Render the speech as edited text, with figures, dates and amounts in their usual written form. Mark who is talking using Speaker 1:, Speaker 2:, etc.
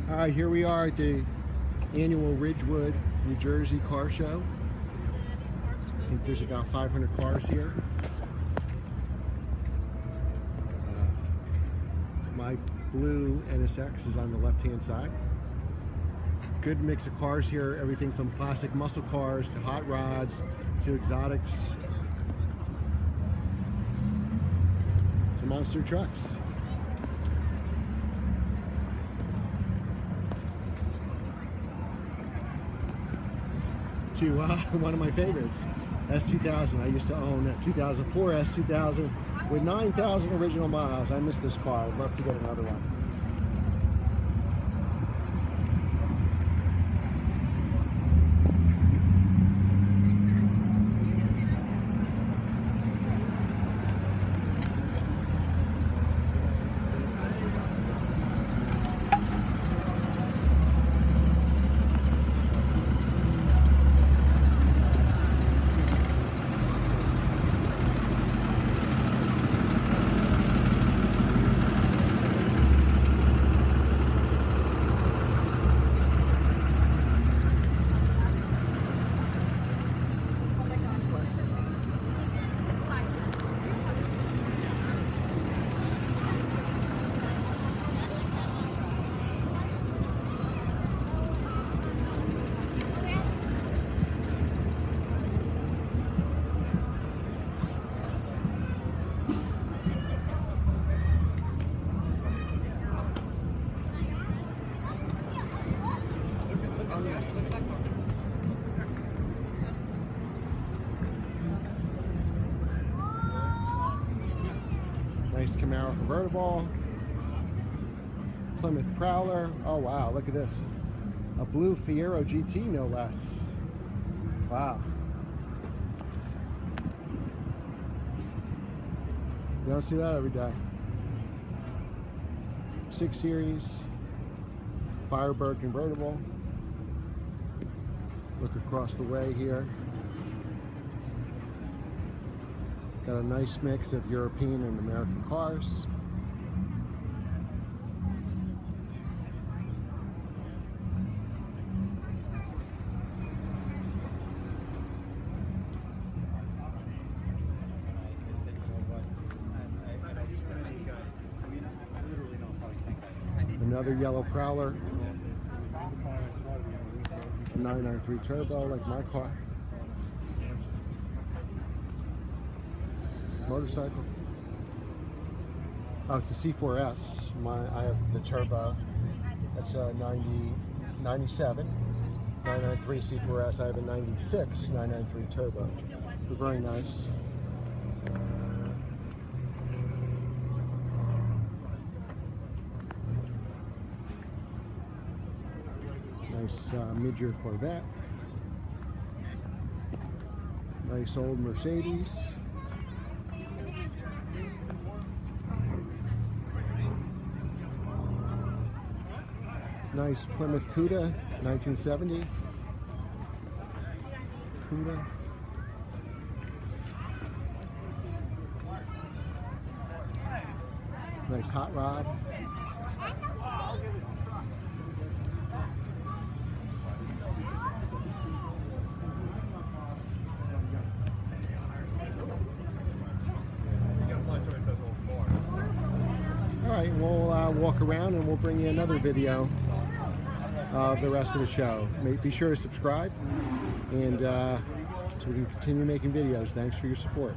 Speaker 1: Here we are at the annual Ridgewood, New Jersey car show. I think there's about 500 cars here. My blue NSX is on the left-hand side. Good mix of cars here, everything from classic muscle cars to hot rods to exotics to monster trucks. To one of my favorites, S2000. I used to own a 2004 S2000 with 9,000 original miles. I miss this car. I'd love to get another one. Nice Camaro Convertible, Plymouth Prowler. Oh wow, look at this. A blue Fiero GT, no less. Wow. You don't see that every day. 6 Series, Firebird Convertible. Look across the way here. Got a nice mix of European and American cars. Another yellow Prowler. 993 turbo like my car. Motorcycle. Oh, it's a C4S. I have the turbo. That's a 97 993 C4S. I have a 96 993 turbo. So very nice. Nice mid-year Corvette. Nice old Mercedes. Nice Plymouth Cuda, 1970. Cuda. Nice hot rod. Alright, we'll walk around and we'll bring you another video of the rest of the show. Be sure to subscribe, and so we can continue making videos. Thanks for your support.